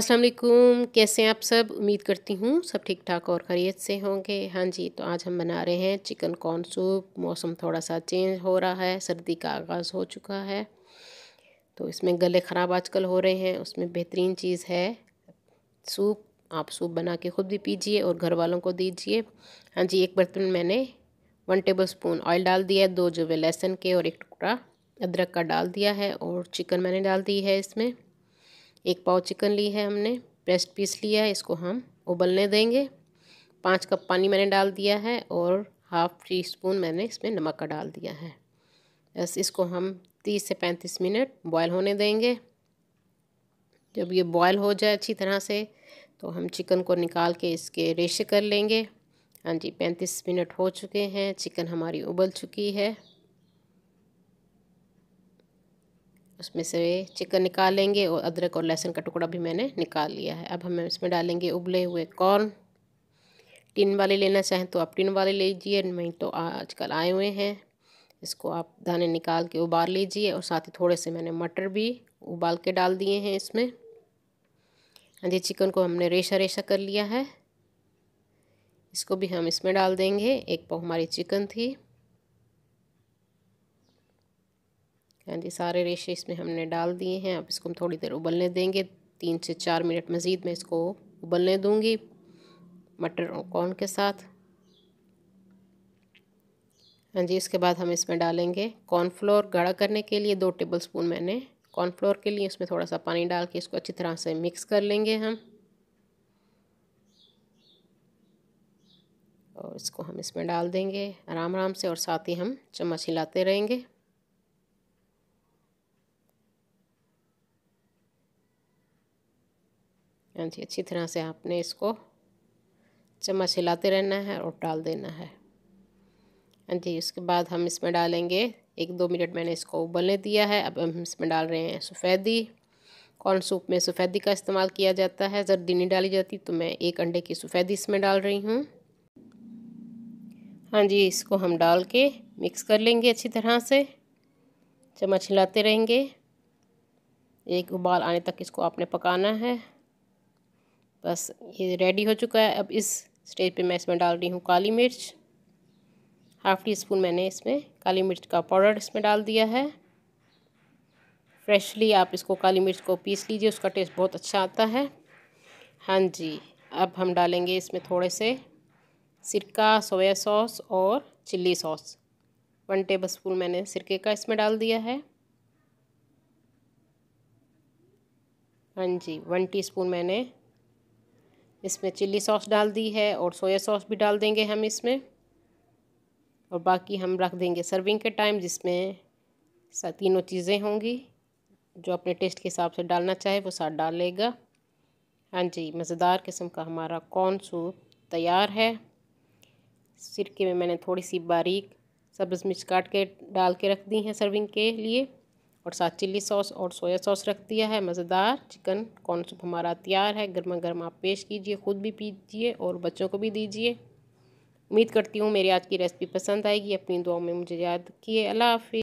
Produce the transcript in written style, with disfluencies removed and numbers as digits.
अस्सलाम वालेकुम, कैसे हैं आप सब। उम्मीद करती हूँ सब ठीक ठाक और खैरियत से होंगे। हाँ जी, तो आज हम बना रहे हैं चिकन कॉर्न सूप। मौसम थोड़ा सा चेंज हो रहा है, सर्दी का आगाज़ हो चुका है, तो इसमें गले ख़राब आजकल हो रहे हैं। उसमें बेहतरीन चीज़ है सूप। आप सूप बना के ख़ुद भी पीजिए और घर वालों को दीजिए। हाँ जी, एक बर्तन में मैंने 1 टेबलस्पून ऑयल डाल दिया है, 2 जवे लहसुन के और 1 टुकड़ा अदरक का डाल दिया है, और चिकन मैंने डाल दी है। इसमें 1 पाव चिकन ली है हमने, ब्रेस्ट पीस लिया है, इसको हम उबलने देंगे। 5 कप पानी मैंने डाल दिया है और हाफ़ टी स्पून मैंने इसमें नमक का डाल दिया है। बस इसको हम 30 से 35 मिनट बॉयल होने देंगे। जब ये बॉयल हो जाए अच्छी तरह से, तो हम चिकन को निकाल के इसके रेशे कर लेंगे। हाँ जी, 35 मिनट हो चुके हैं, चिकन हमारी उबल चुकी है। उसमें से चिकन निकाल लेंगे और अदरक और लहसुन का टुकड़ा भी मैंने निकाल लिया है। अब हम इसमें डालेंगे उबले हुए कॉर्न। टिन वाले लेना चाहें तो आप टिन वाले लीजिए, नहीं तो आजकल आए हुए हैं, इसको आप दाने निकाल के उबाल लीजिए। और साथ ही थोड़े से मैंने मटर भी उबाल के डाल दिए हैं इसमें। हाँ जी, चिकन को हमने रेशा रेशा कर लिया है, इसको भी हम इसमें डाल देंगे। 1 पाव हमारी चिकन थी। हाँ जी, सारे रेशे इसमें हमने डाल दिए हैं। अब इसको हम थोड़ी देर उबलने देंगे, 3 से 4 मिनट मज़ीद मैं इसको उबलने दूंगी मटर और कॉर्न के साथ। हाँ जी, इसके बाद हम इसमें डालेंगे कॉर्नफ्लोर। गाढ़ा करने के लिए 2 टेबलस्पून मैंने कॉर्नफ्लोर के लिए इसमें थोड़ा सा पानी डाल के इसको अच्छी तरह से मिक्स कर लेंगे हम, और इसको हम इसमें डाल देंगे आराम आराम से, और साथ ही हम चम्मच हिलाते रहेंगे। हाँ जी, अच्छी तरह से आपने इसको चम्मच हिलाते रहना है और डाल देना है। हाँ जी, उसके बाद हम इसमें डालेंगे 1-2 मिनट मैंने इसको उबलने दिया है। अब हम इसमें डाल रहे हैं सफ़ेदी। कॉर्न सूप में सफ़ेदी का इस्तेमाल किया जाता है, जर्दी नहीं डाली जाती, तो मैं 1 अंडे की सफ़ेदी इसमें डाल रही हूँ। हाँ जी, इसको हम डाल के मिक्स कर लेंगे अच्छी तरह से, चम्मच हिलाते रहेंगे। 1 उबाल आने तक इसको आपने पकाना है। बस ये रेडी हो चुका है। अब इस स्टेज पे मैं इसमें डाल रही हूँ काली मिर्च। हाफ़ टी स्पून मैंने इसमें काली मिर्च का पाउडर इसमें डाल दिया है। फ्रेशली आप इसको काली मिर्च को पीस लीजिए, उसका टेस्ट बहुत अच्छा आता है। हाँ जी, अब हम डालेंगे इसमें थोड़े से सिरका, सोया सॉस और चिल्ली सॉस। 1 टेबलस्पून मैंने सिरके का इसमें डाल दिया है। हाँ जी, 1 टीस्पून मैंने इसमें चिल्ली सॉस डाल दी है, और सोया सॉस भी डाल देंगे हम इसमें। और बाकी हम रख देंगे सर्विंग के टाइम, जिसमें तीनों चीज़ें होंगी। जो अपने टेस्ट के हिसाब से डालना चाहे वो साथ डाल लेगा। हाँ जी, मज़ेदार किस्म का हमारा कॉर्न सूप तैयार है। सिरके में मैंने थोड़ी सी बारीक सब्ज़ मिर्च काट के डाल के रख दी हैं सर्विंग के लिए, और साथ चिल्ली सॉस और सोया सॉस रख दिया है। मज़ेदार चिकन कॉर्न सूप हमारा तैयार है। गर्मा गर्म आप पेश कीजिए, ख़ुद भी पीजिए और बच्चों को भी दीजिए। उम्मीद करती हूँ मेरी आज की रेसिपी पसंद आएगी। अपनी दुआओं में मुझे याद रखिए। अल्लाह हाफ़िज़।